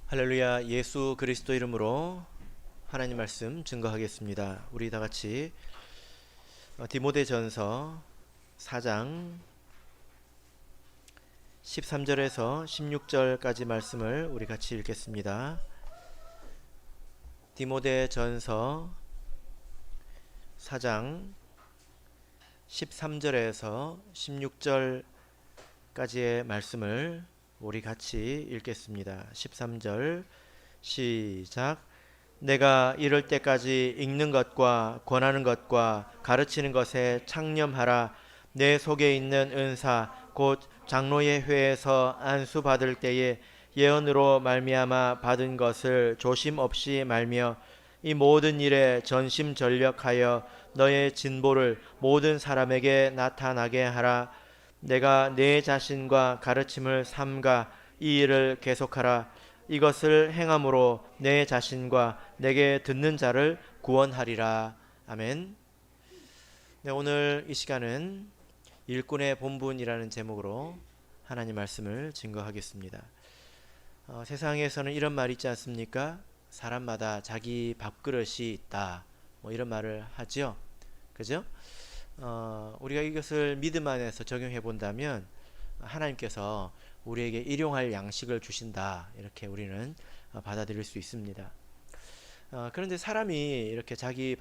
할렐루야. 예수 그리스도 이름으로 하나님 말씀 증거하겠습니다. 우리 다 같이 디모데전서 4장 13절에서 16절까지 말씀을 우리 같이 읽겠습니다. 디모데전서 4장 13절에서 16절까지의 말씀을 우리 같이 읽겠습니다. 13절 시작. 내가 이럴 때까지 읽는 것과 권하는 것과 가르치는 것에 창념하라. 내 속에 있는 은사 곧 장로의 회에서 안수 받을 때에 예언으로 말미암아 받은 것을 조심 없이 말며 이 모든 일에 전심전력하여 너의 진보를 모든 사람에게 나타나게 하라. 내가 내 자신과 가르침을 삼가 이 일을 계속하라. 이것을 행함으로 내 자신과 내게 듣는 자를 구원하리라. 아멘. 네, 오늘 이 시간은 일꾼의 본분이라는 제목으로 하나님 말씀을 증거하겠습니다. 세상에서는 이런 말 있지 않습니까? 사람마다 자기 밥그릇이 있다. 이런 말을 하죠. 그죠? 우리가 이것을 믿음 안에서 적용해 본다면 하나님께서 우리에게 일용할 양식을 주신다, 이렇게 우리는 받아들일 수 있습니다. 그런데 사람이 이렇게 자기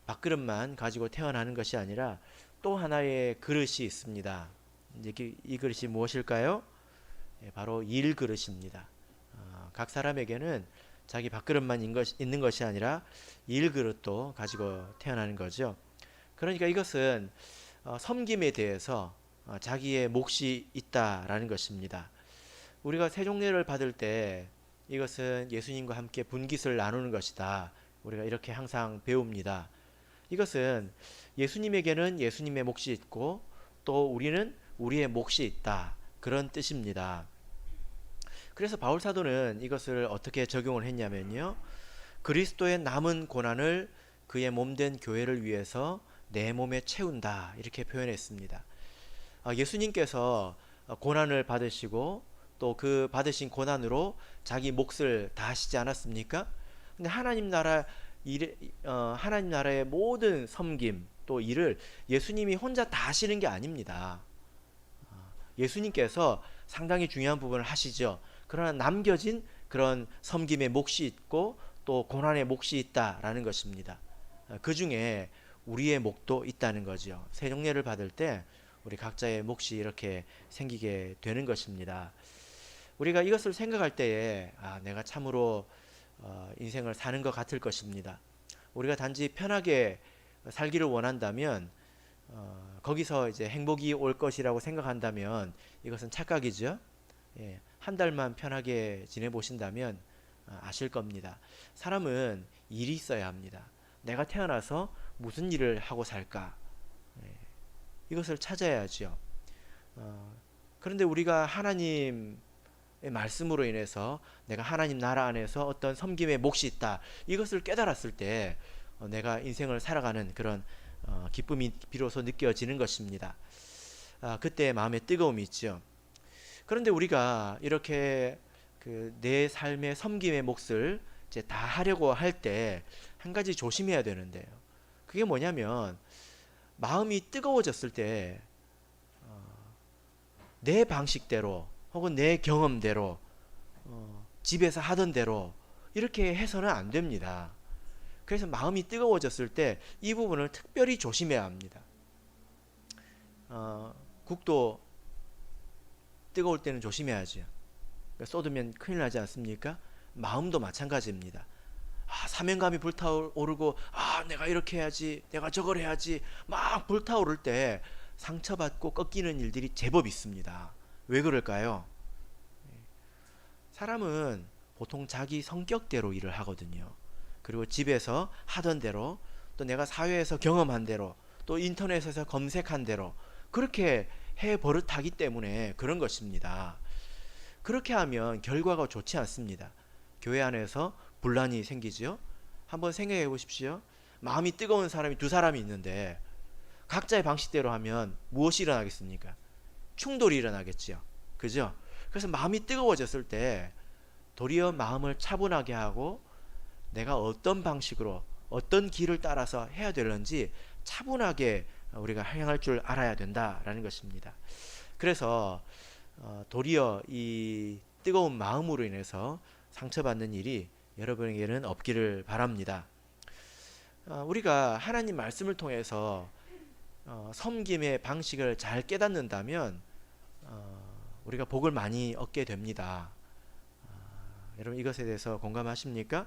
밥그릇만 가지고 태어나는 것이 아니라 또 하나의 그릇이 있습니다. 이제 이 그릇이 무엇일까요? 바로 일 그릇입니다. 각 사람에게는 자기 밥그릇만 있는 것이 아니라 일 그릇도 가지고 태어나는 거죠. 그러니까 이것은 섬김에 대해서 자기의 몫이 있다라는 것입니다. 우리가 세종례를 받을 때 이것은 예수님과 함께 분깃을 나누는 것이다, 우리가 이렇게 항상 배웁니다. 이것은 예수님에게는 예수님의 몫이 있고 또 우리는 우리의 몫이 있다, 그런 뜻입니다. 그래서 바울 사도는 이것을 어떻게 적용을 했냐면요, 그리스도의 남은 고난을 그의 몸된 교회를 위해서 내 몸에 채운다, 이렇게 표현했습니다. 예수님께서 고난을 받으시고 또 그 받으신 고난으로 자기 몫을 다하시지 않았습니까? 근데 하나님 나라의 모든 섬김 또 일을 예수님이 혼자 다 하시는 게 아닙니다. 예수님께서 상당히 중요한 부분을 하시죠. 그러나 남겨진 그런 섬김의 몫이 있고 또 고난의 몫이 있다라는 것입니다. 그 중에 우리의 몫도 있다는 거죠. 세종례를 받을 때 우리 각자의 몫이 이렇게 생기게 되는 것입니다. 우리가 이것을 생각할 때에 내가 참으로 인생을 사는 것 같을 것입니다. 우리가 단지 편하게 살기를 원한다면 거기서 이제 행복이 올 것이라고 생각한다면 이것은 착각이죠. 예, 한 달만 편하게 지내보신다면 아실 겁니다. 사람은 일이 있어야 합니다. 내가 태어나서 무슨 일을 하고 살까? 예, 이것을 찾아야죠. 그런데 우리가 하나님의 말씀으로 인해서 내가 하나님 나라 안에서 어떤 섬김의 몫이 있다, 이것을 깨달았을 때 내가 인생을 살아가는 그런 기쁨이 비로소 느껴지는 것입니다. 그때 마음에 뜨거움이 있죠. 그런데 우리가 이렇게 내 삶의 섬김의 몫을 이제 다 하려고 할 때 한 가지 조심해야 되는데요. 그게 뭐냐면 마음이 뜨거워졌을 때 내 방식대로 혹은 내 경험대로 집에서 하던 대로 이렇게 해서는 안 됩니다. 그래서 마음이 뜨거워졌을 때 이 부분을 특별히 조심해야 합니다. 국도 뜨거울 때는 조심해야죠. 쏟으면 큰일 나지 않습니까? 마음도 마찬가지입니다. 사명감이 불타오르고 내가 이렇게 해야지, 내가 저걸 해야지, 막 불타오를 때 상처받고 꺾이는 일들이 제법 있습니다. 왜 그럴까요? 사람은 보통 자기 성격대로 일을 하거든요. 그리고 집에서 하던 대로, 또 내가 사회에서 경험한 대로, 또 인터넷에서 검색한 대로 그렇게 해 버릇하기 때문에 그런 것입니다. 그렇게 하면 결과가 좋지 않습니다. 교회 안에서 분란이 생기죠. 한번 생각해 보십시오. 마음이 뜨거운 사람이 두 사람이 있는데 각자의 방식대로 하면 무엇이 일어나겠습니까? 충돌이 일어나겠죠. 그죠? 그래서 마음이 뜨거워졌을 때 도리어 마음을 차분하게 하고 내가 어떤 방식으로 어떤 길을 따라서 해야 되는지 차분하게 우리가 행할 줄 알아야 된다라는 것입니다. 그래서 도리어 이 뜨거운 마음으로 인해서 상처받는 일이 여러분에게는 없기를 바랍니다. 우리가 하나님 말씀을 통해서 섬김의 방식을 잘 깨닫는다면 우리가 복을 많이 얻게 됩니다. 여러분 이것에 대해서 공감하십니까?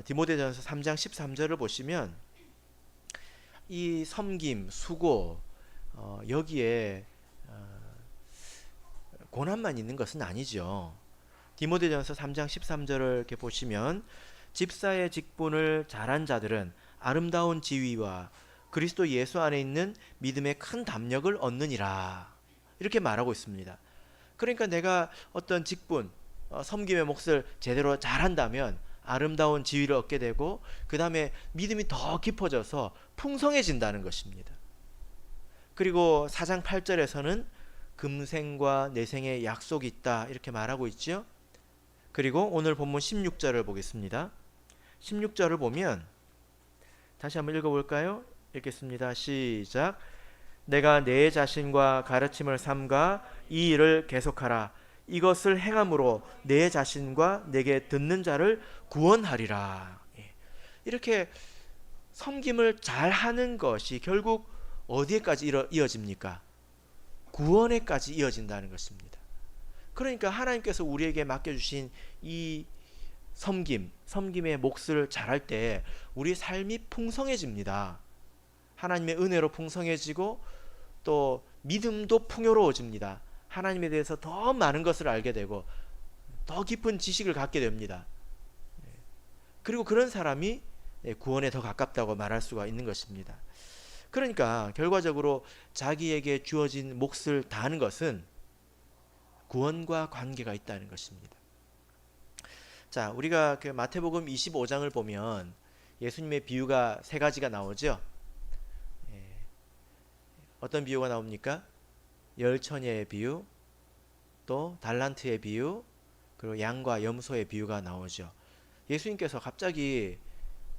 디모데전서 3장 13절을 보시면 이 섬김, 수고 여기에 고난만 있는 것은 아니죠. 디모데전서 3장 13절을 이렇게 보시면 집사의 직분을 잘한 자들은 아름다운 지위와 그리스도 예수 안에 있는 믿음의 큰 담력을 얻느니라 이렇게 말하고 있습니다. 그러니까 내가 어떤 직분, 섬김의 몫을 제대로 잘한다면 아름다운 지위를 얻게 되고 그 다음에 믿음이 더 깊어져서 풍성해진다는 것입니다. 그리고 4장 8절에서는 금생과 내생의 약속이 있다 이렇게 말하고 있죠. 그리고 오늘 본문 16절을 보겠습니다. 16절을 보면 다시 한번 읽어볼까요? 읽겠습니다. 시작. 내가 내 자신과 가르침을 삼가 이 일을 계속하라. 이것을 행함으로 내 자신과 내게 듣는 자를 구원하리라. 이렇게 섬김을 잘하는 것이 결국 어디에까지 이어집니까? 구원에까지 이어진다는 것입니다. 그러니까 하나님께서 우리에게 맡겨주신 이 섬김의 몫을 잘할 때 우리 삶이 풍성해집니다. 하나님의 은혜로 풍성해지고 또 믿음도 풍요로워집니다. 하나님에 대해서 더 많은 것을 알게 되고 더 깊은 지식을 갖게 됩니다. 그리고 그런 사람이 구원에 더 가깝다고 말할 수가 있는 것입니다. 그러니까 결과적으로 자기에게 주어진 몫을 다하는 것은 구원과 관계가 있다는 것입니다. 자, 우리가 그 마태복음 25장을 보면 예수님의 비유가 세 가지가 나오죠. 어떤 비유가 나옵니까? 열처녀의 비유, 또 달란트의 비유, 그리고 양과 염소의 비유가 나오죠. 예수님께서 갑자기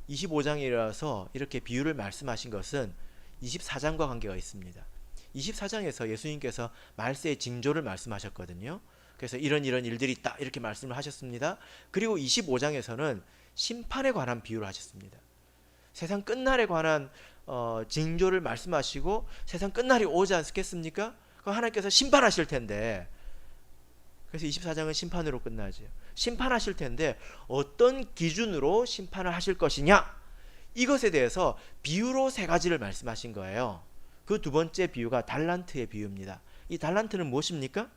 25장이라서 이렇게 비유를 말씀하신 것은 24장과 관계가 있습니다. 24장에서 예수님께서 말세의 징조를 말씀하셨거든요. 그래서 이런 일들이 있다 이렇게 말씀을 하셨습니다. 그리고 25장에서는 심판에 관한 비유를 하셨습니다. 세상 끝날에 관한 징조를 말씀하시고 세상 끝날이 오지 않겠습니까? 그럼 하나님께서 심판하실 텐데, 그래서 24장은 심판으로 끝나죠. 심판하실 텐데 어떤 기준으로 심판을 하실 것이냐, 이것에 대해서 비유로 세 가지를 말씀하신 거예요. 그 두 번째 비유가 달란트의 비유입니다. 이 달란트는 무엇입니까?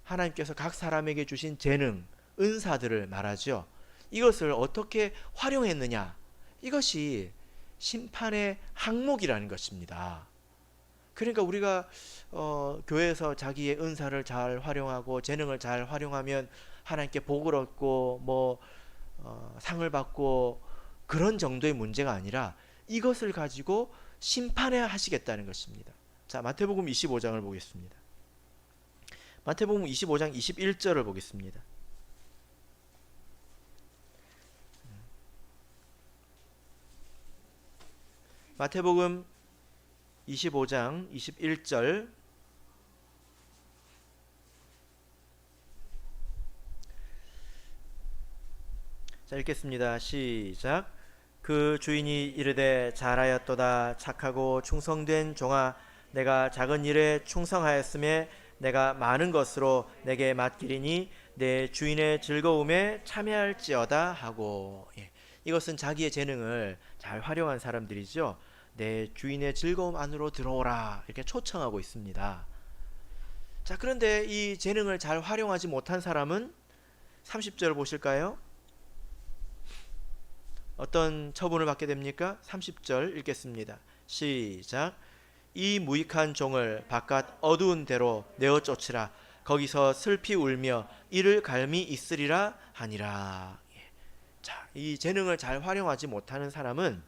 하나님께서 각 사람에게 주신 재능, 은사들을 말하죠. 이것을 어떻게 활용했느냐, 이것이 심판의 항목이라는 것입니다. 그러니까 우리가 교회에서 자기의 은사를 잘 활용하고 재능을 잘 활용하면 하나님께 복을 얻고 상을 받고 그런 정도의 문제가 아니라 이것을 가지고 심판해 하시겠다는 것입니다. 자, 마태복음 25장을 보겠습니다. 마태복음 25장 21절을 보겠습니다. 마태복음 25장 21절, 자, 읽겠습니다. 시작. 그 주인이 이르되 잘하였도다 착하고 충성된 종아, 내가 작은 일에 충성하였음에 내가 많은 것으로 내게 맡기리니 내 주인의 즐거움에 참여할지어다 하고, 이것은 자기의 재능을 잘 활용한 사람들이죠. 내 주인의 즐거움 안으로 들어오라 이렇게 초청하고 있습니다. 자, 그런데 이 재능을 잘 활용하지 못한 사람은 30절 보실까요? 어떤 처분을 받게 됩니까? 30절 읽겠습니다. 시작. 이 무익한 종을 바깥 어두운 데로 내어 쫓으라. 거기서 슬피 울며 이를 갈미 있으리라 하니라. 자, 이 재능을 잘 활용하지 못하는 사람은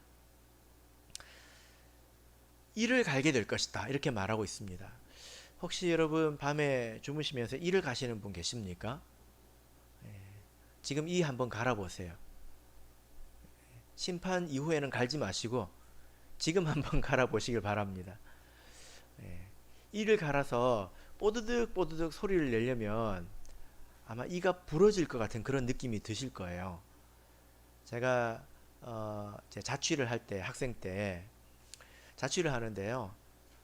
이를 갈게 될 것이다 이렇게 말하고 있습니다. 혹시 여러분 밤에 주무시면서 일을 가시는 분 계십니까? 지금 이 한번 갈아보세요. 심판 이후에는 갈지 마시고 지금 한번 갈아보시길 바랍니다. 이를 갈아서 뽀드득 뽀드득 소리를 내려면 아마 이가 부러질 것 같은 그런 느낌이 드실 거예요. 제가 제 자취를 할 때, 학생 때 자취를 하는데요.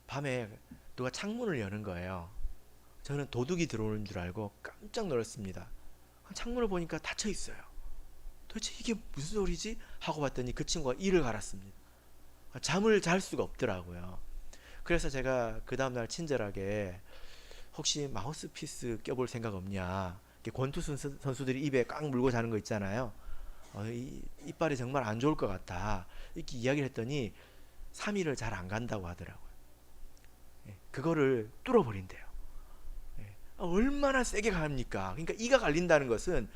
밤에 누가 창문을 여는 거예요. 저는 도둑이 들어오는 줄 알고 깜짝 놀랐습니다. 창문을 보니까 닫혀 있어요. 도대체 이게 무슨 소리지? 하고 봤더니 그 친구가 이를 갈았습니다. 잠을 잘 수가 없더라고요. 그래서 제가 그 다음날 친절하게 혹시 마우스피스 껴볼 생각 없냐? 권투 선수들이 입에 꽉 물고 자는 거 있잖아요. 이빨이 정말 안 좋을 것 같다. 이렇게 이야기를 했더니 3일을 잘 안 간다고 하더라고요. 그거를 뚫어버린대요. 얼마나 세게 갑니까? 그러니까 이가 갈린다는 것은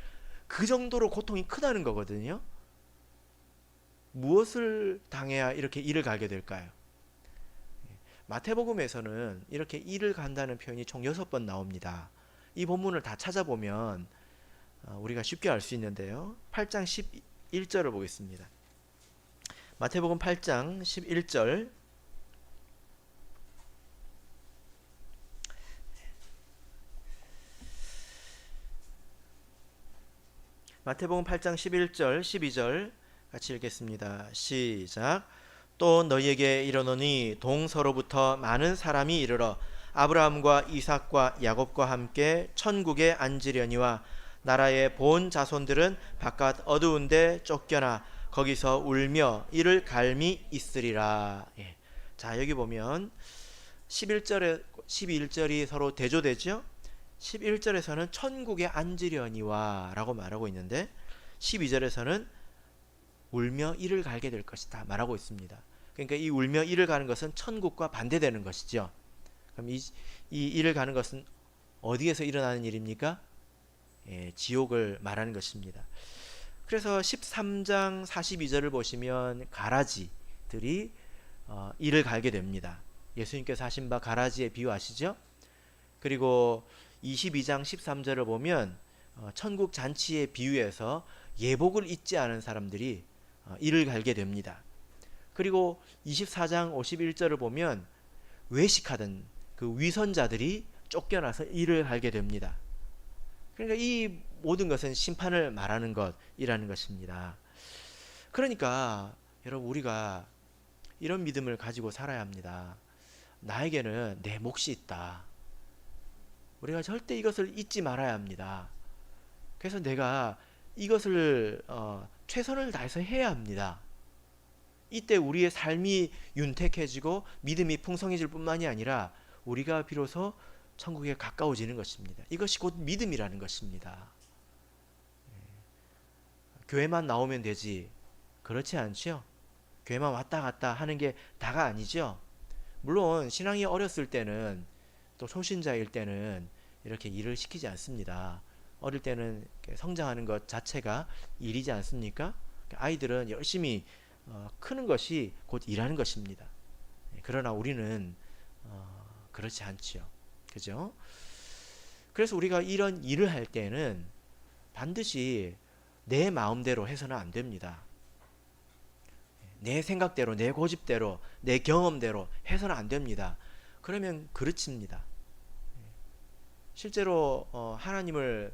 그 정도로 고통이 크다는 거거든요. 무엇을 당해야 이렇게 이를 갈게 될까요? 마태복음에서는 이렇게 이를 간다는 표현이 총 6번 나옵니다. 이 본문을 다 찾아보면 우리가 쉽게 알 수 있는데요. 8장 11절을 보겠습니다. 마태복음 8장 11절. 마태복음 8장 11절 12절 같이 읽겠습니다. 시작. 또 너희에게 이르노니 동서로부터 많은 사람이 이르러 아브라함과 이삭과 야곱과 함께 천국에 앉으려니와 나라의 본 자손들은 바깥 어두운 데 쫓겨나 거기서 울며 이를 갈미 있으리라. 자, 여기 보면 11절에 12절이 서로 대조되죠. 11절에서는 천국에 앉으려니와 라고 말하고 있는데 12절에서는 울며 이를 갈게 될 것이다 말하고 있습니다. 그러니까 이 울며 이를 가는 것은 천국과 반대되는 것이죠. 그럼 이 이를 가는 것은 어디에서 일어나는 일입니까? 지옥을 말하는 것입니다. 그래서 13장 42절을 보시면 가라지들이 이를 갈게 됩니다. 예수님께서 하신 바 가라지의 비유 아시죠? 그리고 22장 13절을 보면 천국 잔치의 비유에서 예복을 입지 않은 사람들이 이를 갈게 됩니다. 그리고 24장 51절을 보면 외식하던 그 위선자들이 쫓겨나서 이를 갈게 됩니다. 그러니까 이 모든 것은 심판을 말하는 것이라는 것입니다. 그러니까 여러분 우리가 이런 믿음을 가지고 살아야 합니다. 나에게는 내 몫이 있다. 우리가 절대 이것을 잊지 말아야 합니다. 그래서 내가 이것을 최선을 다해서 해야 합니다. 이때 우리의 삶이 윤택해지고 믿음이 풍성해질 뿐만이 아니라 우리가 비로소 천국에 가까워지는 것입니다. 이것이 곧 믿음이라는 것입니다. 교회만 나오면 되지 그렇지 않죠? 교회만 왔다 갔다 하는 게 다가 아니죠. 물론 신앙이 어렸을 때는 또 초신자일 때는 이렇게 일을 시키지 않습니다. 어릴 때는 성장하는 것 자체가 일이지 않습니까? 아이들은 열심히 크는 것이 곧 일하는 것입니다. 그러나 우리는 그렇지 않지요. 그죠? 그래서 우리가 이런 일을 할 때는 반드시 내 마음대로 해서는 안 됩니다. 내 생각대로, 내 고집대로, 내 경험대로 해서는 안 됩니다. 그러면 그르칩니다. 실제로 하나님을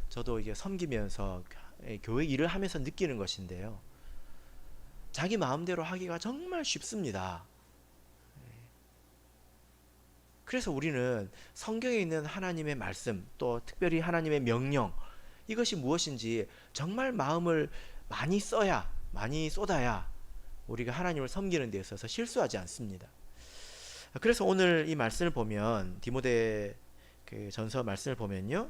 저도 이게 섬기면서 교회 일을 하면서 느끼는 것인데요. 자기 마음대로 하기가 정말 쉽습니다. 그래서 우리는 성경에 있는 하나님의 말씀, 또 특별히 하나님의 명령, 이것이 무엇인지 정말 마음을 많이 써야, 많이 쏟아야 우리가 하나님을 섬기는 데 있어서 실수하지 않습니다. 그래서 오늘 이 말씀을 보면 디모데 그 전서 말씀을 보면요,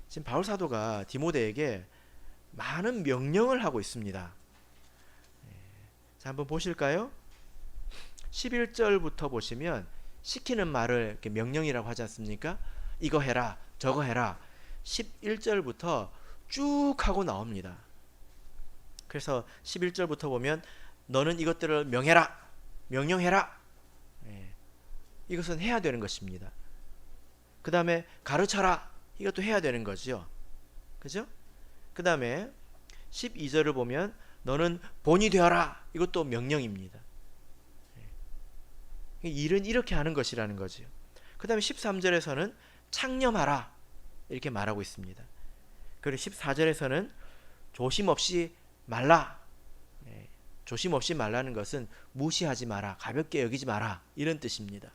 지금 바울 사도가 디모데에게 많은 명령을 하고 있습니다. 자, 한번 보실까요? 11절부터 보시면 시키는 말을 이렇게 명령이라고 하지 않습니까? 이거 해라, 저거 해라. 11절부터 쭉 하고 나옵니다. 그래서 11절부터 보면 너는 이것들을 명해라, 명령해라. 이것은 해야 되는 것입니다. 그 다음에 가르쳐라. 이것도 해야 되는 거죠. 그죠? 그 다음에 12절을 보면 너는 본이 되어라. 이것도 명령입니다. 일은 이렇게 하는 것이라는 거죠. 그 다음에 13절에서는 창념하라. 이렇게 말하고 있습니다. 그리고 14절에서는 조심 없이 말라. 조심 없이 말라는 것은 무시하지 마라. 가볍게 여기지 마라. 이런 뜻입니다.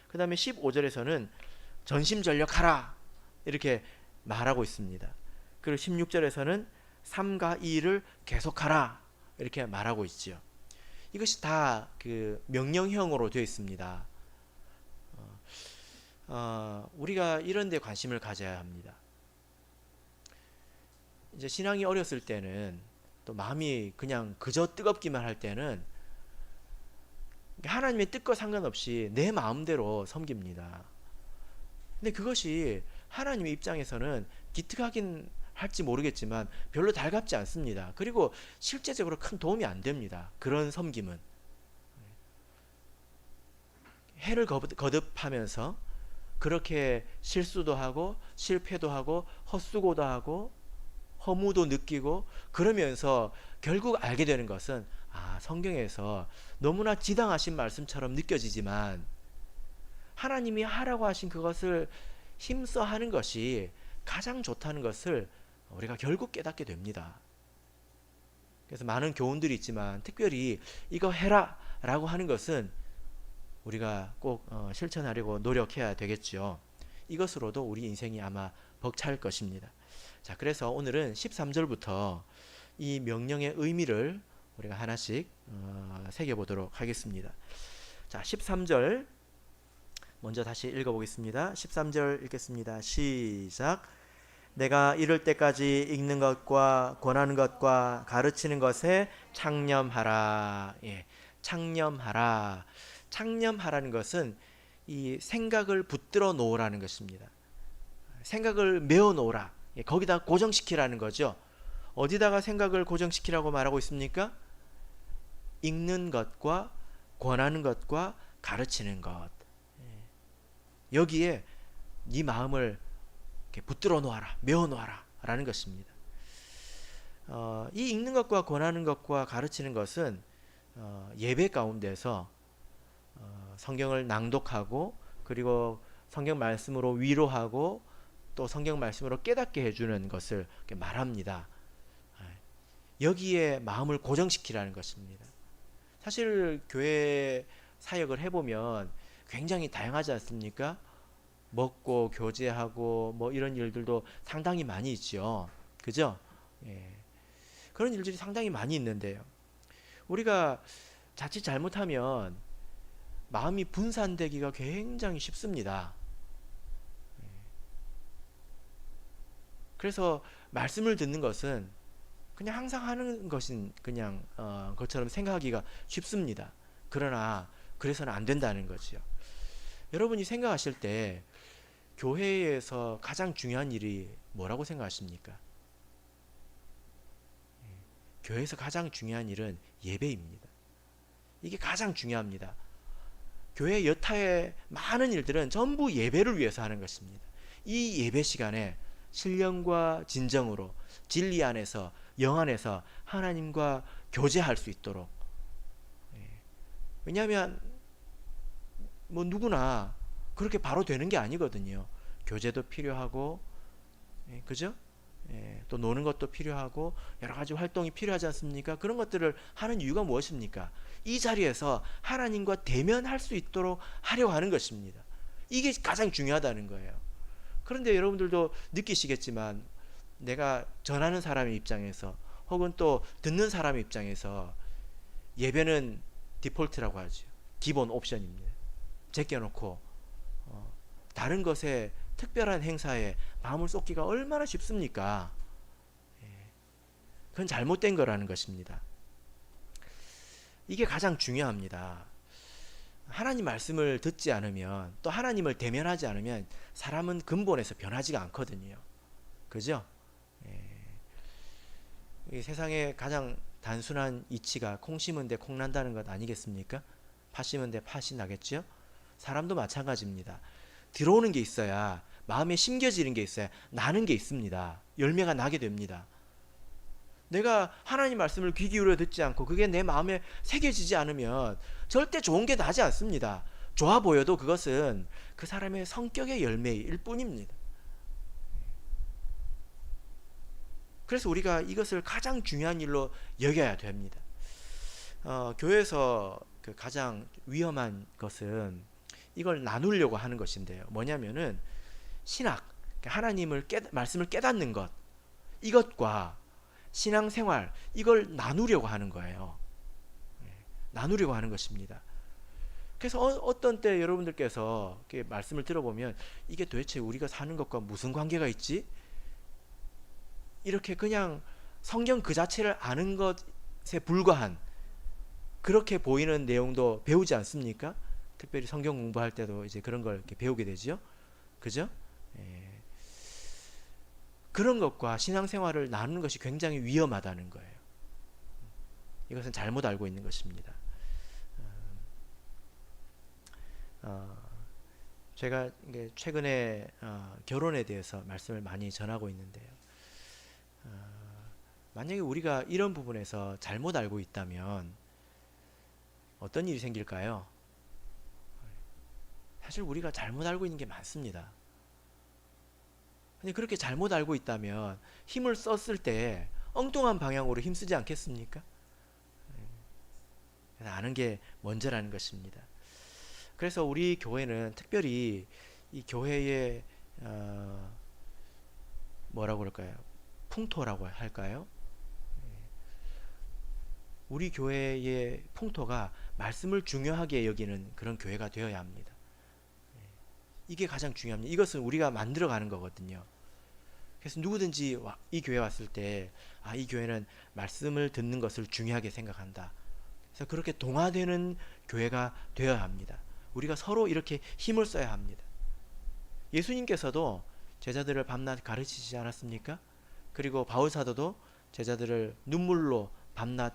그 다음에 15절에서는 전심전력하라. 이렇게 말하고 있습니다. 그리고 16절에서는 삼가 이를 계속하라. 이렇게 말하고 있죠. 이것이 다 그 명령형으로 되어 있습니다. 우리가 이런 데 관심을 가져야 합니다. 이제 신앙이 어렸을 때는 또 마음이 그냥 그저 뜨겁기만 할 때는 하나님의 뜻과 상관없이 내 마음대로 섬깁니다. 근데 그것이 하나님의 입장에서는 기특하긴 할지 모르겠지만 별로 달갑지 않습니다. 그리고 실제적으로 큰 도움이 안 됩니다. 그런 섬김은 해를 거듭하면서 그렇게 실수도 하고 실패도 하고 헛수고도 하고 허무도 느끼고 그러면서 결국 알게 되는 것은 성경에서 너무나 지당하신 말씀처럼 느껴지지만 하나님이 하라고 하신 그것을 힘써 하는 것이 가장 좋다는 것을 우리가 결국 깨닫게 됩니다. 그래서 많은 교훈들이 있지만 특별히 이거 해라 라고 하는 것은 우리가 꼭 실천하려고 노력해야 되겠죠. 이것으로도 우리 인생이 아마 벅찰 것입니다. 자, 그래서 오늘은 13절부터 이 명령의 의미를 우리가 하나씩 새겨보도록 하겠습니다. 자, 13절 먼저 다시 읽어보겠습니다. 13절 읽겠습니다. 시작. 내가 이를 때까지 읽는 것과 권하는 것과 가르치는 것에 창념하라. 창념하라. 창념하라는 것은 이 생각을 붙들어 놓으라는 것입니다. 생각을 메워 놓으라. 거기다 고정시키라는 거죠. 어디다가 생각을 고정시키라고 말하고 있습니까? 읽는 것과 권하는 것과 가르치는 것. 여기에 네 마음을 붙들어 놓아라, 메워 놓아라 라는 것입니다. 이 읽는 것과 권하는 것과 가르치는 것은 예배 가운데서 성경을 낭독하고 그리고 성경 말씀으로 위로하고 또 성경 말씀으로 깨닫게 해주는 것을 말합니다. 여기에 마음을 고정시키라는 것입니다. 사실 교회 사역을 해보면 굉장히 다양하지 않습니까? 먹고 교제하고 뭐 이런 일들도 상당히 많이 있죠. 그죠? 그런 일들이 상당히 많이 있는데요. 우리가 자칫 잘못하면 마음이 분산되기가 굉장히 쉽습니다. 그래서 말씀을 듣는 것은 그냥 항상 하는 것인 그냥 것처럼 생각하기가 쉽습니다. 그러나 그래서는 안 된다는 거죠. 여러분이 생각하실 때 교회에서 가장 중요한 일이 뭐라고 생각하십니까? 교회에서 가장 중요한 일은 예배입니다. 이게 가장 중요합니다. 교회 여타의 많은 일들은 전부 예배를 위해서 하는 것입니다. 이 예배 시간에 신령과 진정으로 진리 안에서 영 안에서 하나님과 교제할 수 있도록. 왜냐하면 뭐 누구나 그렇게 바로 되는 게 아니거든요. 교제도 필요하고, 그죠? 또 노는 것도 필요하고 여러 가지 활동이 필요하지 않습니까? 그런 것들을 하는 이유가 무엇입니까? 이 자리에서 하나님과 대면할 수 있도록 하려고 하는 것입니다. 이게 가장 중요하다는 거예요. 그런데 여러분들도 느끼시겠지만 내가 전하는 사람의 입장에서 혹은 또 듣는 사람의 입장에서 예배는 디폴트라고 하죠. 기본 옵션입니다. 제껴놓고 다른 것에 특별한 행사에 마음을 쏟기가 얼마나 쉽습니까? 그건 잘못된 거라는 것입니다. 이게 가장 중요합니다. 하나님 말씀을 듣지 않으면 또 하나님을 대면하지 않으면 사람은 근본에서 변하지가 않거든요. 그죠? 이 세상에 가장 단순한 이치가 콩 심은 데 콩 난다는 것 아니겠습니까? 팥 심은 데 팥이 나겠죠? 사람도 마찬가지입니다. 들어오는 게 있어야, 마음에 심겨지는 게 있어야 나는 게 있습니다. 열매가 나게 됩니다. 내가 하나님 말씀을 귀 기울여 듣지 않고 그게 내 마음에 새겨지지 않으면 절대 좋은 게 나지 않습니다. 좋아 보여도 그것은 그 사람의 성격의 열매일 뿐입니다. 그래서 우리가 이것을 가장 중요한 일로 여겨야 됩니다. 교회에서 그 가장 위험한 것은 이걸 나누려고 하는 것인데요. 뭐냐면은 신학, 하나님을 말씀을 깨닫는 것, 이것과 신앙생활, 이걸 나누려고 하는 거예요. 나누려고 하는 것입니다. 그래서 어떤 때 여러분들께서 이렇게 말씀을 들어보면 이게 도대체 우리가 사는 것과 무슨 관계가 있지? 이렇게 그냥 성경 그 자체를 아는 것에 불과한 그렇게 보이는 내용도 배우지 않습니까? 특별히 성경 공부할 때도 이제 그런 걸 이렇게 배우게 되죠. 그죠? 그런 것과 신앙생활을 나누는 것이 굉장히 위험하다는 거예요. 이것은 잘못 알고 있는 것입니다. 제가 최근에 결혼에 대해서 말씀을 많이 전하고 있는데요. 만약에 우리가 이런 부분에서 잘못 알고 있다면 어떤 일이 생길까요? 사실 우리가 잘못 알고 있는 게 많습니다. 근데 그렇게 잘못 알고 있다면 힘을 썼을 때 엉뚱한 방향으로 힘쓰지 않겠습니까? 아는 게 먼저라는 것입니다. 그래서 우리 교회는 특별히 이 교회의 뭐라고 그럴까요? 풍토라고 할까요? 우리 교회의 풍토가 말씀을 중요하게 여기는 그런 교회가 되어야 합니다. 이게 가장 중요합니다. 이것은 우리가 만들어가는 거거든요. 그래서 누구든지 이 교회 왔을 때 이 교회는 말씀을 듣는 것을 중요하게 생각한다. 그래서 그렇게 동화되는 교회가 되어야 합니다. 우리가 서로 이렇게 힘을 써야 합니다. 예수님께서도 제자들을 밤낮 가르치지 않았습니까? 그리고 바울사도도 제자들을 눈물로 밤낮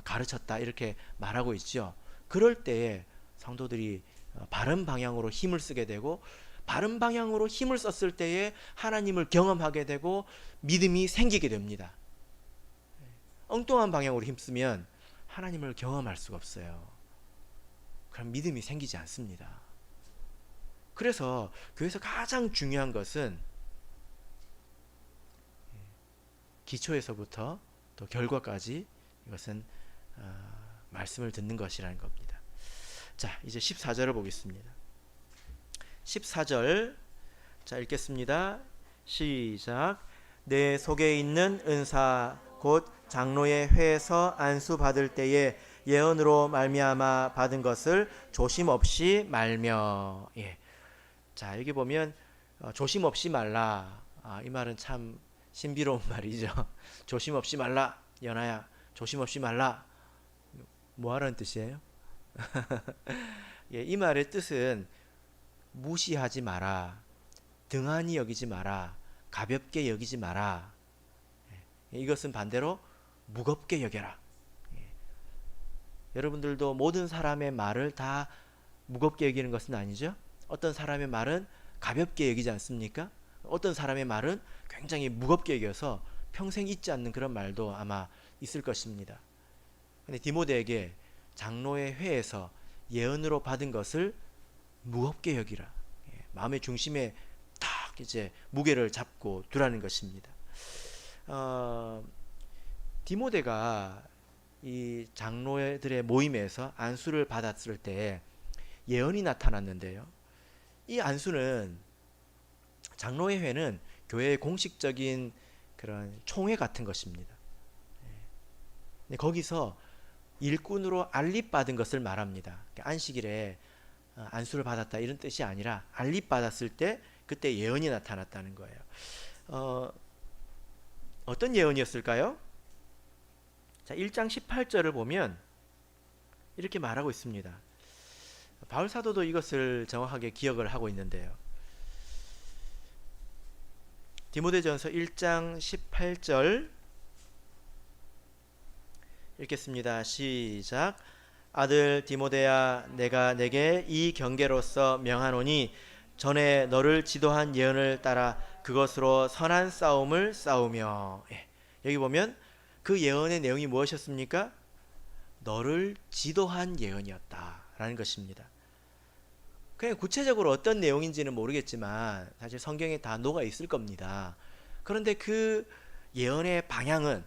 가르쳤다 이렇게 말하고 있죠. 그럴 때에 성도들이 바른 방향으로 힘을 쓰게 되고 바른 방향으로 힘을 썼을 때에 하나님을 경험하게 되고 믿음이 생기게 됩니다. 엉뚱한 방향으로 힘쓰면 하나님을 경험할 수가 없어요. 그럼 믿음이 생기지 않습니다. 그래서 교회에서 가장 중요한 것은 기초에서부터 또 결과까지 이것은 말씀을 듣는 것이라는 겁니다. 자, 이제 14절을 보겠습니다. 14절 자 읽겠습니다. 시작. 내 속에 있는 은사 곧 장로의 회에서 안수 받을 때에 예언으로 말미암아 받은 것을 조심 없이 말며. 예. 자, 여기 보면 조심 없이 말라. 이 말은 참 신비로운 말이죠. 조심 없이 말라. 연아야, 조심 없이 말라. 뭐 하라는 뜻이에요? 예, 이 말의 뜻은 무시하지 마라, 등한히 여기지 마라, 가볍게 여기지 마라. 이것은 반대로 무겁게 여겨라. 여러분들도 모든 사람의 말을 다 무겁게 여기는 것은 아니죠. 어떤 사람의 말은 가볍게 여기지 않습니까? 어떤 사람의 말은 굉장히 무겁게 여겨서 평생 잊지 않는 그런 말도 아마 있을 것입니다. 근데 디모데에게 장로의 회에서 예언으로 받은 것을 무겁게 여기라. 마음의 중심에 딱 이제 무게를 잡고 두라는 것입니다. 디모데가 이 장로들의 모임에서 안수를 받았을 때 예언이 나타났는데요. 이 안수는 장로의 회는 교회의 공식적인 그런 총회 같은 것입니다. 거기서 일꾼으로 안립받은 것을 말합니다. 안식일에 안수를 받았다 이런 뜻이 아니라 안립받았을 때 그때 예언이 나타났다는 거예요. 어떤 예언이었을까요? 자, 1장 18절을 보면 이렇게 말하고 있습니다. 바울 사도도 이것을 정확하게 기억을 하고 있는데요. 디모데전서 1장 18절 읽겠습니다. 시작. 아들 디모데야, 내가 내게 이 경계로서 명하노니 전에 너를 지도한 예언을 따라 그것으로 선한 싸움을 싸우며. 예. 여기 보면 그 예언의 내용이 무엇이었습니까? 너를 지도한 예언이었다라는 것입니다. 그냥 구체적으로 어떤 내용인지는 모르겠지만 사실 성경에 다 녹아 있을 겁니다. 그런데 그 예언의 방향은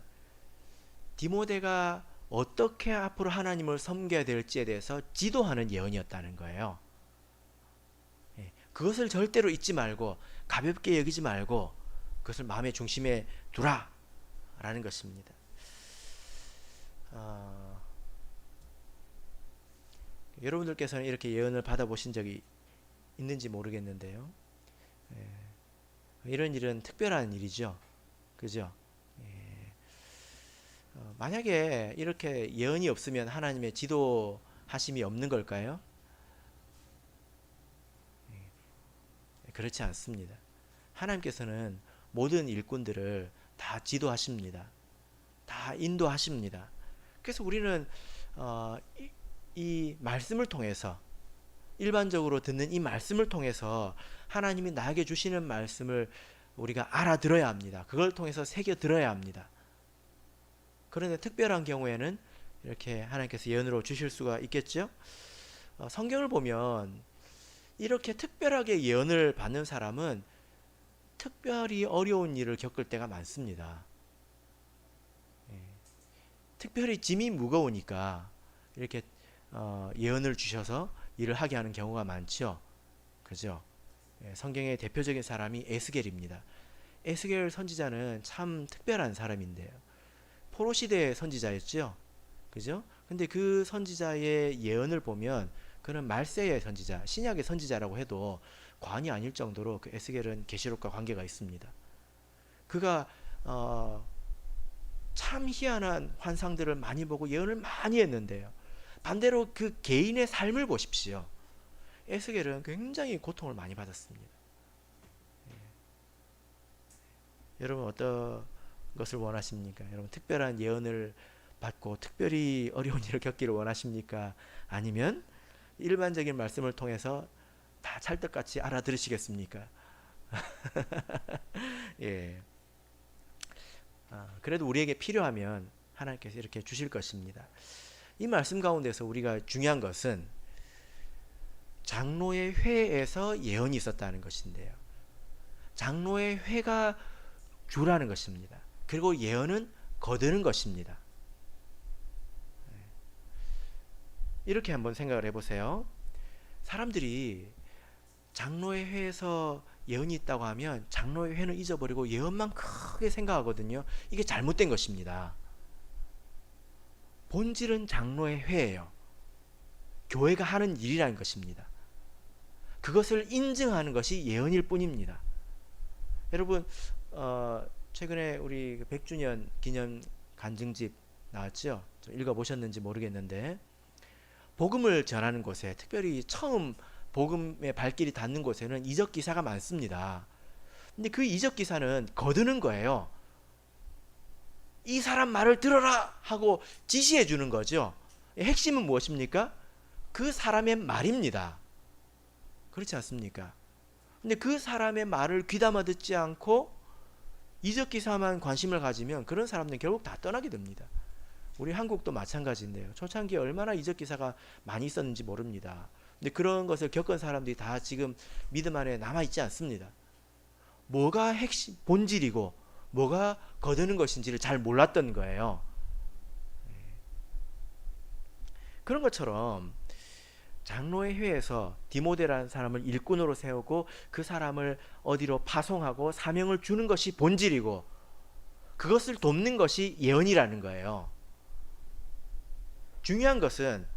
디모데가 어떻게 앞으로 하나님을 섬겨야 될지에 대해서 지도하는 예언이었다는 거예요. 그것을 절대로 잊지 말고 가볍게 여기지 말고 그것을 마음의 중심에 두라 라는 것입니다. 여러분들께서는 이렇게 예언을 받아보신 적이 있는지 모르겠는데요. 이런 일은 특별한 일이죠. 그죠? 만약에 이렇게 예언이 없으면 하나님의 지도하심이 없는 걸까요? 그렇지 않습니다. 하나님께서는 모든 일꾼들을 다 지도하십니다. 다 인도하십니다. 그래서 우리는 이 말씀을 통해서, 일반적으로 듣는 이 말씀을 통해서 하나님이 나에게 주시는 말씀을 우리가 알아들어야 합니다. 그걸 통해서 새겨 들어야 합니다. 그런데 특별한 경우에는 이렇게 하나님께서 예언으로 주실 수가 있겠죠. 성경을 보면 이렇게 특별하게 예언을 받는 사람은 특별히 어려운 일을 겪을 때가 많습니다. 특별히 짐이 무거우니까 이렇게 예언을 주셔서 일을 하게 하는 경우가 많죠. 그죠? 성경의 대표적인 사람이 에스겔입니다. 에스겔 선지자는 참 특별한 사람인데요. 포로 시대의 선지자였죠. 그죠? 근데 그 선지자의 예언을 보면 그는 말세의 선지자, 신약의 선지자라고 해도 과언이 아닐 정도로 그 에스겔은 계시록과 관계가 있습니다. 그가 참 희한한 환상들을 많이 보고 예언을 많이 했는데요. 반대로 그 개인의 삶을 보십시오. 에스겔은 굉장히 고통을 많이 받았습니다. 여러분 어떤 것을 원하십니까? 여러분 특별한 예언을 받고 특별히 어려운 일을 겪기를 원하십니까? 아니면 일반적인 말씀을 통해서 다 찰떡같이 알아들으시겠습니까? 예. 그래도 우리에게 필요하면 하나님께서 이렇게 주실 것입니다. 이 말씀 가운데서 우리가 중요한 것은 장로의 회에서 예언이 있었다는 것인데요. 장로의 회가 주라는 것입니다. 그리고 예언은 거두는 것입니다. 이렇게 한번 생각을 해보세요. 사람들이 장로의 회에서 예언이 있다고 하면 장로의 회는 잊어버리고 예언만 크게 생각하거든요. 이게 잘못된 것입니다. 본질은 장로의 회예요. 교회가 하는 일이라는 것입니다. 그것을 인증하는 것이 예언일 뿐입니다. 여러분 최근에 우리 100주년 기념 간증집 나왔죠? 좀 읽어보셨는지 모르겠는데 복음을 전하는 곳에, 특별히 처음 복음의 발길이 닿는 곳에는 이적 기사가 많습니다. 근데 그 이적 기사는 거두는 거예요. 이 사람 말을 들어라 하고 지시해 주는 거죠. 핵심은 무엇입니까? 그 사람의 말입니다. 그렇지 않습니까? 근데 그 사람의 말을 귀담아 듣지 않고 이적 기사만 관심을 가지면 그런 사람들은 결국 다 떠나게 됩니다. 우리 한국도 마찬가지인데요. 초창기에 얼마나 이적 기사가 많이 있었는지 모릅니다. 근데 그런 것을 겪은 사람들이 다 지금 믿음 안에 남아 있지 않습니다. 뭐가 핵심, 본질이고 뭐가 거두는 것인지를 잘 몰랐던 거예요. 그런 것처럼 장로의 회에서 디모데라는 사람을 일꾼으로 세우고 그 사람을 어디로 파송하고 사명을 주는 것이 본질이고 그것을 돕는 것이 예언이라는 거예요. 중요한 것은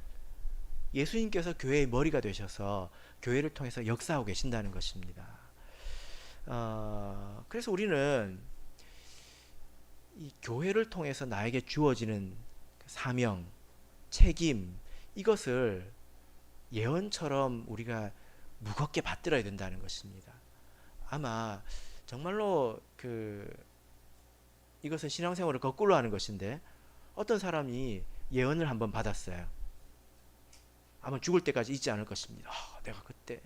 예수님께서 교회의 머리가 되셔서 교회를 통해서 역사하고 계신다는 것입니다. 그래서 우리는 이 교회를 통해서 나에게 주어지는 사명, 책임, 이것을 예언처럼 우리가 무겁게 받들어야 된다는 것입니다. 아마 정말로 이것은 신앙생활을 거꾸로 하는 것인데 어떤 사람이 예언을 한번 받았어요. 아마 죽을 때까지 잊지 않을 것입니다. 내가 그때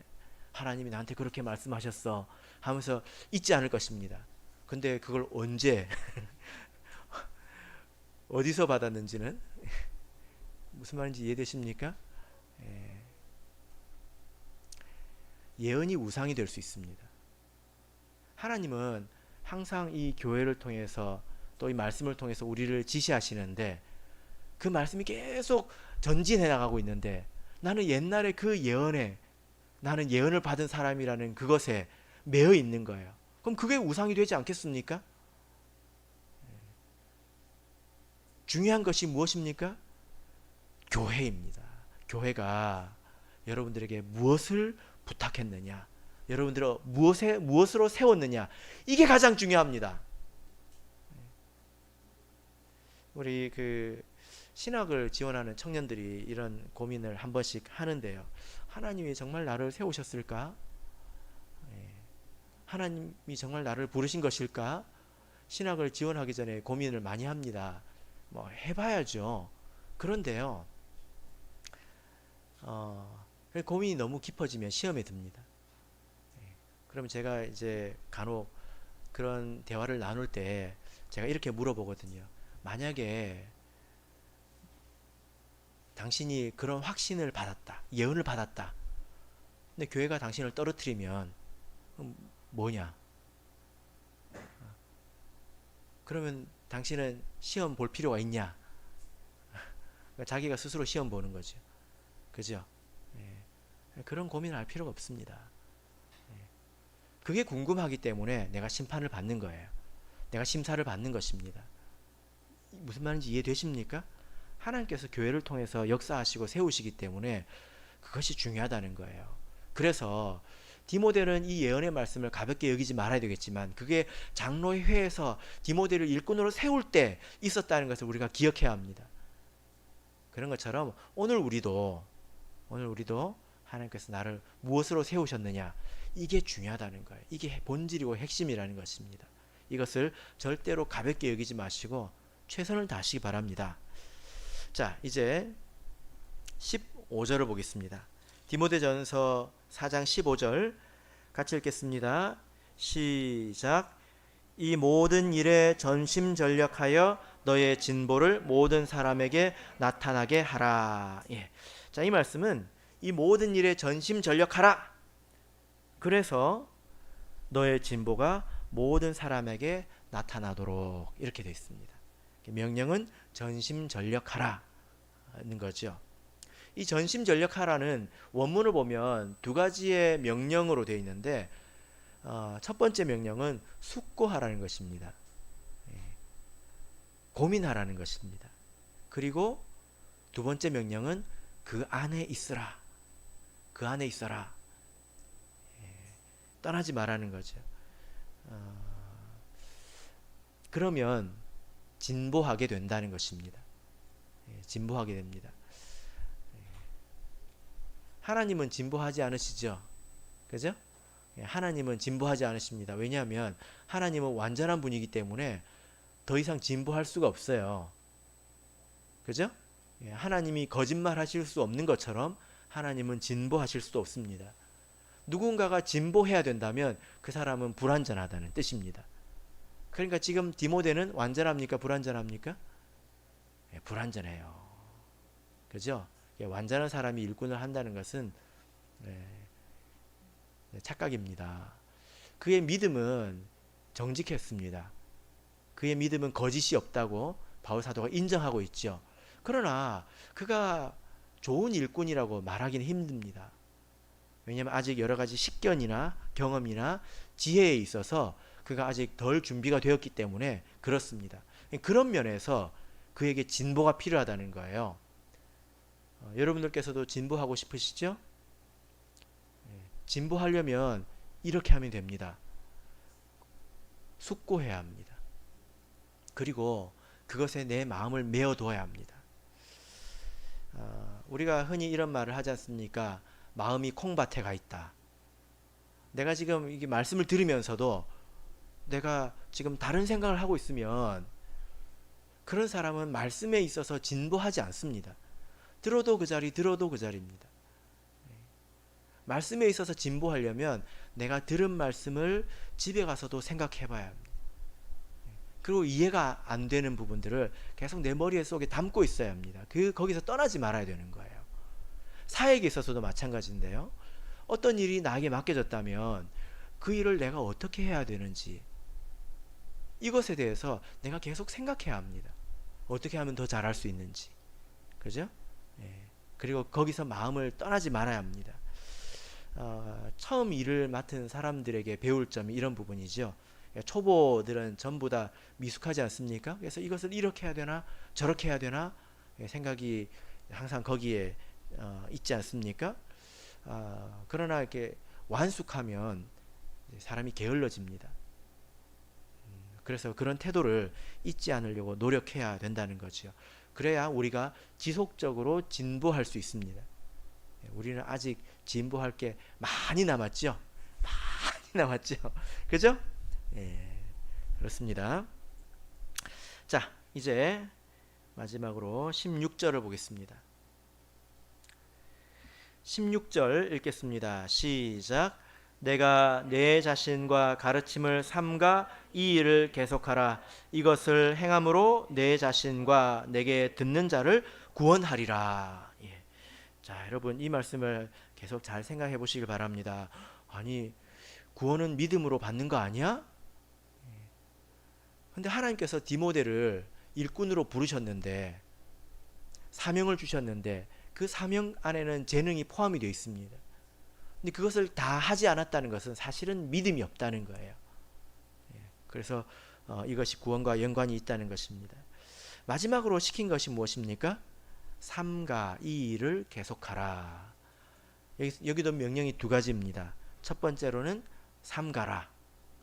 하나님이 나한테 그렇게 말씀하셨어 하면서 잊지 않을 것입니다. 근데 그걸 언제 어디서 받았는지는 무슨 말인지 이해되십니까? 예언이 우상이 될 수 있습니다. 하나님은 항상 이 교회를 통해서 또 이 말씀을 통해서 우리를 지시하시는데 그 말씀이 계속 전진해 나가고 있는데 나는 옛날에 그 예언에 나는 예언을 받은 사람이라는 그것에 매여 있는 거예요. 그럼 그게 우상이 되지 않겠습니까? 중요한 것이 무엇입니까? 교회입니다. 교회가 여러분들에게 무엇을 부탁했느냐, 여러분들을 무엇으로 세웠느냐, 이게 가장 중요합니다. 우리 신학을 지원하는 청년들이 이런 고민을 한 번씩 하는데요. 하나님이 정말 나를 세우셨을까? 하나님이 정말 나를 부르신 것일까? 신학을 지원하기 전에 고민을 많이 합니다. 해봐야죠. 그런데요, 고민이 너무 깊어지면 시험에 듭니다. 그러면 제가 이제 간혹 그런 대화를 나눌 때 제가 이렇게 물어보거든요. 만약에 당신이 그런 확신을 받았다, 예언을 받았다. 근데 교회가 당신을 떨어뜨리면 뭐냐? 그러면 당신은 시험 볼 필요가 있냐? 자기가 스스로 시험 보는 거죠. 그죠? 그런 고민을 할 필요가 없습니다. 그게 궁금하기 때문에 내가 심판을 받는 거예요. 내가 심사를 받는 것입니다. 무슨 말인지 이해되십니까? 하나님께서 교회를 통해서 역사하시고 세우시기 때문에 그것이 중요하다는 거예요. 그래서 디모데는 이 예언의 말씀을 가볍게 여기지 말아야 되겠지만 그게 장로회에서 디모데를 일꾼으로 세울 때 있었다는 것을 우리가 기억해야 합니다. 그런 것처럼 오늘 우리도 하나님께서 나를 무엇으로 세우셨느냐, 이게 중요하다는 거예요. 이게 본질이고 핵심이라는 것입니다. 이것을 절대로 가볍게 여기지 마시고 최선을 다하시기 바랍니다. 자, 이제 15절을 보겠습니다. 디모데전서 4장 15절 같이 읽겠습니다. 시작. 이 모든 일에 전심전력하여 너의 진보를 모든 사람에게 나타나게 하라. 자, 이 말씀은 이 모든 일에 전심전력하라. 그래서 너의 진보가 모든 사람에게 나타나도록 이렇게 되어 있습니다. 명령은 전심전력하라는 거죠. 이 전심전력하라는 원문을 보면 두 가지의 명령으로 되어 있는데 첫 번째 명령은 숙고하라는 것입니다. 고민하라는 것입니다. 그리고 두 번째 명령은 그 안에 있으라. 그 안에 있어라. 떠나지 말라는 거죠. 그러면 진보하게 된다는 것입니다. 진보하게 됩니다. 하나님은 진보하지 않으시죠? 그죠? 하나님은 진보하지 않으십니다. 왜냐하면 하나님은 완전한 분이기 때문에 더 이상 진보할 수가 없어요. 그죠? 하나님이 거짓말 하실 수 없는 것처럼 하나님은 진보하실 수도 없습니다. 누군가가 진보해야 된다면 그 사람은 불완전하다는 뜻입니다. 그러니까 지금 디모데는 완전합니까? 불완전합니까? 불완전해요. 그죠? 완전한 사람이 일꾼을 한다는 것은 착각입니다. 그의 믿음은 정직했습니다. 그의 믿음은 거짓이 없다고 바울 사도가 인정하고 있죠. 그러나 그가 좋은 일꾼이라고 말하기는 힘듭니다. 왜냐하면 아직 여러 가지 식견이나 경험이나 지혜에 있어서 그가 아직 덜 준비가 되었기 때문에 그렇습니다. 그런 면에서 그에게 진보가 필요하다는 거예요. 여러분들께서도 진보하고 싶으시죠? 진보하려면 이렇게 하면 됩니다. 숙고해야 합니다. 그리고 그것에 내 마음을 메어둬야 합니다. 우리가 흔히 이런 말을 하지 않습니까? 마음이 콩밭에 가 있다. 내가 지금 이게 말씀을 들으면서도 내가 지금 다른 생각을 하고 있으면 그런 사람은 말씀에 있어서 진보하지 않습니다. 들어도 그 자리입니다. 말씀에 있어서 진보하려면 내가 들은 말씀을 집에 가서도 생각해 봐야 합니다. 그리고 이해가 안 되는 부분들을 계속 내 머리 속에 담고 있어야 합니다. 거기서 떠나지 말아야 되는 거예요. 사역에 있어서도 마찬가지인데요. 어떤 일이 나에게 맡겨졌다면 그 일을 내가 어떻게 해야 되는지, 이것에 대해서 내가 계속 생각해야 합니다. 어떻게 하면 더 잘할 수 있는지. 그죠? 예. 그리고 거기서 마음을 떠나지 말아야 합니다. 처음 일을 맡은 사람들에게 배울 점이 이런 부분이죠. 초보들은 전부 다 미숙하지 않습니까? 그래서 이것을 이렇게 해야 되나 저렇게 해야 되나 생각이 항상 거기에 있지 않습니까? 그러나 이렇게 완숙하면 사람이 게을러집니다. 그래서 그런 태도를 잊지 않으려고 노력해야 된다는 거죠. 그래야 우리가 지속적으로 진보할 수 있습니다. 우리는 아직 진보할 게 많이 남았죠. 많이 남았죠. 그죠? 예, 그렇습니다. 자, 이제 마지막으로 16절을 보겠습니다. 16절 읽겠습니다. 시작. 내가 내 자신과 가르침을 삼가 이 일을 계속하라. 이것을 행함으로 내 자신과 내게 듣는 자를 구원하리라. 예. 자, 여러분 이 말씀을 계속 잘 생각해 보시길 바랍니다. 아니, 구원은 믿음으로 받는 거 아니야? 근데 하나님께서 디모데를 일꾼으로 부르셨는데, 사명을 주셨는데 그 사명 안에는 재능이 포함이 되어 있습니다. 근데 그것을 다 하지 않았다는 것은 사실은 믿음이 없다는 거예요. 그래서 이것이 구원과 연관이 있다는 것입니다. 마지막으로 시킨 것이 무엇입니까? 삼가 이 일을 계속하라. 여기도 명령이 두 가지입니다. 첫 번째로는 삼가라,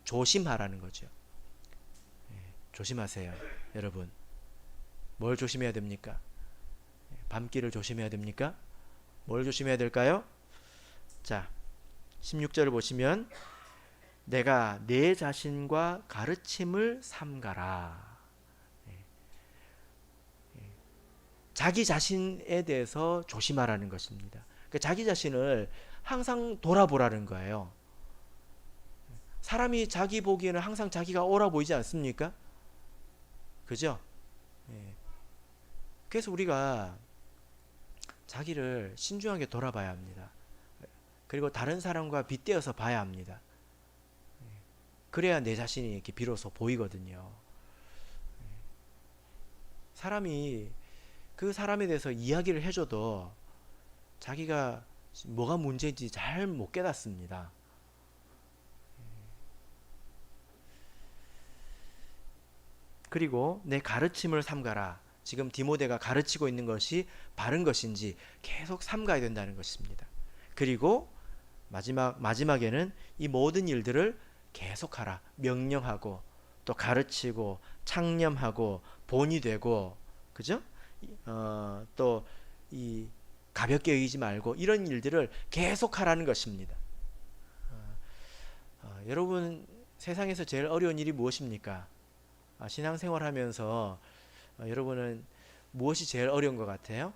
조심하라는 거죠. 조심하세요, 여러분. 뭘 조심해야 됩니까? 밤길을 조심해야 됩니까? 뭘 조심해야 될까요? 자, 16절을 보시면 내가 내 자신과 가르침을 삼가라. 자기 자신에 대해서 조심하라는 것입니다. 그러니까 자기 자신을 항상 돌아보라는 거예요. 사람이 자기 보기에는 항상 자기가 옳아 보이지 않습니까? 그죠? 그래서 우리가 자기를 신중하게 돌아봐야 합니다. 그리고 다른 사람과 빗대어서 봐야 합니다. 그래야 내 자신이 이렇게 비로소 보이거든요. 사람이 그 사람에 대해서 이야기를 해줘도 자기가 뭐가 문제인지 잘 못 깨닫습니다. 그리고 내 가르침을 삼가라. 지금 디모데가 가르치고 있는 것이 바른 것인지 계속 삼가야 된다는 것입니다. 그리고 마지막에는 이 모든 일들을 계속하라. 명령하고 또 가르치고 창념하고 본이 되고, 그죠? 또 이 가볍게 여기지 말고 이런 일들을 계속하라는 것입니다. 여러분 세상에서 제일 어려운 일이 무엇입니까? 신앙생활하면서 여러분은 무엇이 제일 어려운 것 같아요?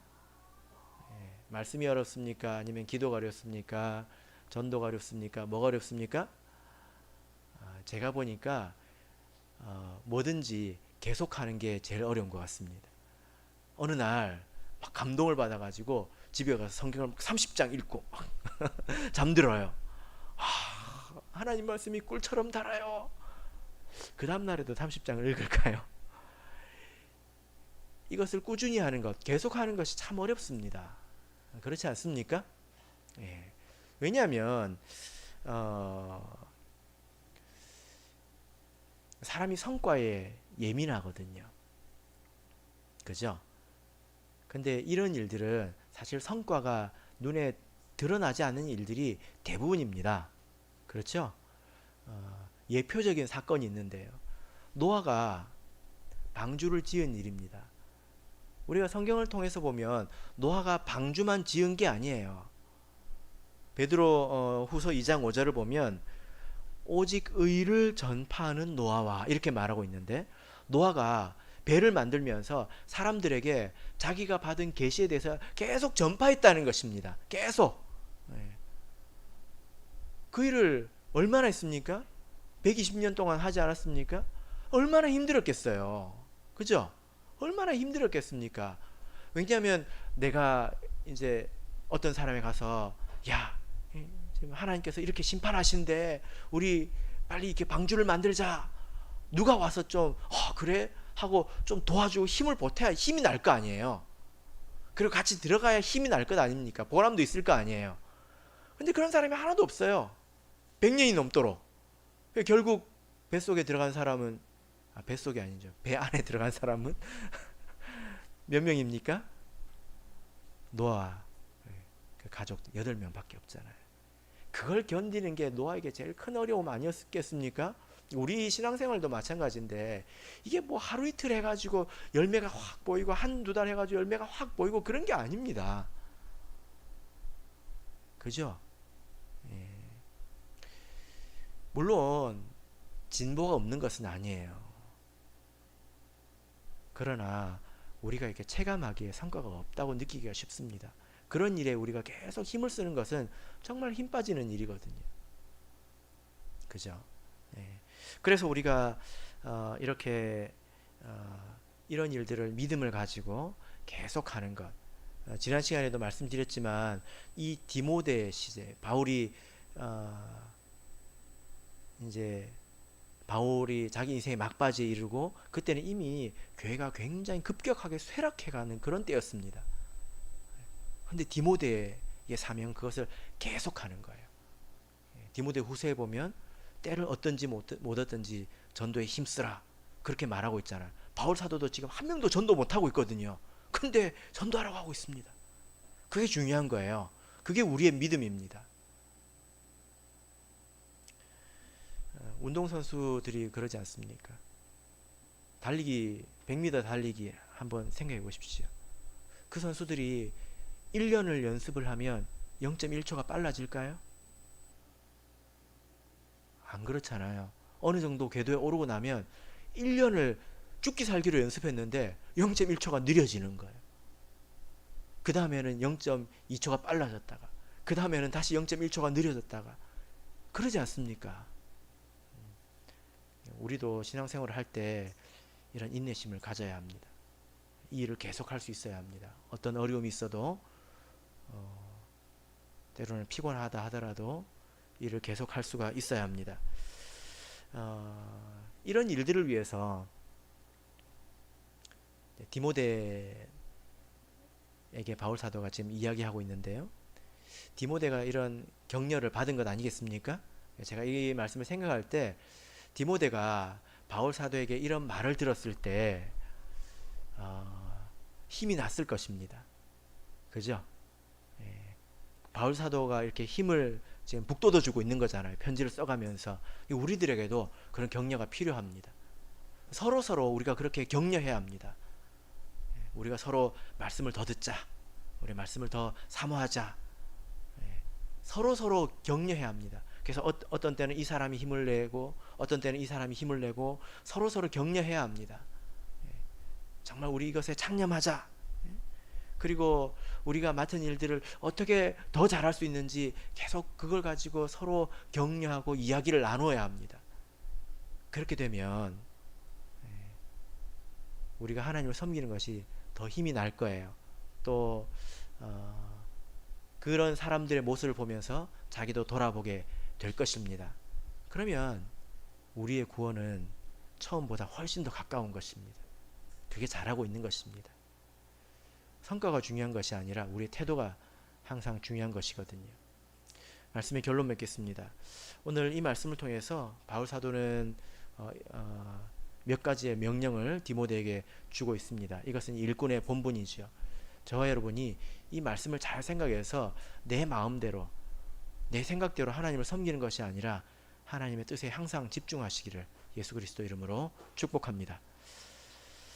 말씀이 어렵습니까? 아니면 기도가 어렵습니까? 전도가 어렵습니까? 뭐가 어렵습니까? 제가 보니까 뭐든지 계속하는 게 제일 어려운 것 같습니다. 어느 날 막 감동을 받아가지고 집에 가서 성경을 30장 읽고 잠들어요. 하나님 말씀이 꿀처럼 달아요. 그 다음날에도 30장을 읽을까요? 이것을 꾸준히 하는 것, 계속하는 것이 참 어렵습니다. 그렇지 않습니까? 예. 왜냐하면 사람이 성과에 예민하거든요. 그죠? 근데 이런 일들은 사실 성과가 눈에 드러나지 않는 일들이 대부분입니다. 그렇죠? 예표적인 사건이 있는데요. 노아가 방주를 지은 일입니다. 우리가 성경을 통해서 보면 노아가 방주만 지은 게 아니에요. 베드로 후서 2장 5절을 보면 오직 의를 전파하는 노아와 이렇게 말하고 있는데, 노아가 배를 만들면서 사람들에게 자기가 받은 계시에 대해서 계속 전파했다는 것입니다. 계속. 그 일을 얼마나 했습니까? 120년 동안 하지 않았습니까? 얼마나 힘들었겠어요. 그죠? 얼마나 힘들었겠습니까? 왜냐하면 내가 이제 어떤 사람에 가서 야, 지금 하나님께서 이렇게 심판하신데 우리 빨리 이렇게 방주를 만들자. 누가 와서 좀 그래? 하고 좀 도와주고 힘을 보태야 힘이 날 거 아니에요. 그리고 같이 들어가야 힘이 날 것 아닙니까? 보람도 있을 거 아니에요. 근데 그런 사람이 하나도 없어요. 100년이 넘도록. 결국 뱃속에 들어간 사람은 뱃속이 아니죠. 배 안에 들어간 사람은 몇 명입니까? 노아 그 가족 8명밖에 없잖아요. 그걸 견디는 게 노아에게 제일 큰 어려움 아니었겠습니까? 우리 신앙생활도 마찬가지인데 이게 뭐 하루 이틀 해가지고 열매가 확 보이고 한두 달 해가지고 열매가 확 보이고 그런 게 아닙니다. 그죠? 예. 물론 진보가 없는 것은 아니에요. 그러나 우리가 이렇게 체감하기에 성과가 없다고 느끼기가 쉽습니다. 그런 일에 우리가 계속 힘을 쓰는 것은 정말 힘 빠지는 일이거든요. 그죠? 네. 그래서 우리가 이렇게 이런 일들을 믿음을 가지고 계속하는 것. 지난 시간에도 말씀드렸지만 이 디모데 시대 바울이 이제 바울이 자기 인생의 막바지에 이르고 그때는 이미 교회가 굉장히 급격하게 쇠락해가는 그런 때였습니다. 근데 디모데의 사명 그것을 계속하는 거예요. 디모데 후서에 보면 때를 얻든지 못 얻든지 전도에 힘쓰라 그렇게 말하고 있잖아요. 바울 사도도 지금 한 명도 전도 못하고 있거든요. 근데 전도하라고 하고 있습니다. 그게 중요한 거예요. 그게 우리의 믿음입니다. 운동선수들이 그러지 않습니까? 달리기 100m 달리기 한번 생각해 보십시오. 그 선수들이 1년을 연습을 하면 0.1초가 빨라질까요? 안 그렇잖아요. 어느 정도 궤도에 오르고 나면 1년을 죽기 살기로 연습했는데 0.1초가 느려지는 거예요. 그 다음에는 0.2초가 빨라졌다가 그 다음에는 다시 0.1초가 느려졌다가 그러지 않습니까? 우리도 신앙생활을 할 때 이런 인내심을 가져야 합니다. 이 일을 계속할 수 있어야 합니다. 어떤 어려움이 있어도 때로는 피곤하다 하더라도 일을 계속할 수가 있어야 합니다. 이런 일들을 위해서 디모데에게 바울 사도가 지금 이야기하고 있는데요. 디모데가 이런 격려를 받은 것 아니겠습니까? 제가 이 말씀을 생각할 때 디모데가 바울 사도에게 이런 말을 들었을 때 힘이 났을 것입니다. 그죠? 바울 사도가 이렇게 힘을 지금 북돋워주고 있는 거잖아요. 편지를 써가면서. 우리들에게도 그런 격려가 필요합니다. 서로 우리가 그렇게 격려해야 합니다. 우리가 서로 말씀을 더 듣자. 우리 말씀을 더 사모하자. 서로 격려해야 합니다. 그래서 어떤 때는 이 사람이 힘을 내고 어떤 때는 이 사람이 힘을 내고 서로 격려해야 합니다. 정말 우리 이것에 창념하자. 그리고 우리가 맡은 일들을 어떻게 더 잘할 수 있는지 계속 그걸 가지고 서로 격려하고 이야기를 나눠야 합니다. 그렇게 되면 우리가 하나님을 섬기는 것이 더 힘이 날 거예요. 또 그런 사람들의 모습을 보면서 자기도 돌아보게 될 것입니다. 그러면 우리의 구원은 처음보다 훨씬 더 가까운 것입니다. 그게 잘하고 있는 것입니다. 성과가 중요한 것이 아니라 우리의 태도가 항상 중요한 것이거든요. 말씀의 결론 맺겠습니다. 오늘 이 말씀을 통해서 바울 사도는 몇 가지의 명령을 디모데에게 주고 있습니다. 이것은 일꾼의 본분이죠. 저와 여러분이 이 말씀을 잘 생각해서 내 마음대로 내 생각대로 하나님을 섬기는 것이 아니라 하나님의 뜻에 항상 집중하시기를 예수 그리스도 이름으로 축복합니다.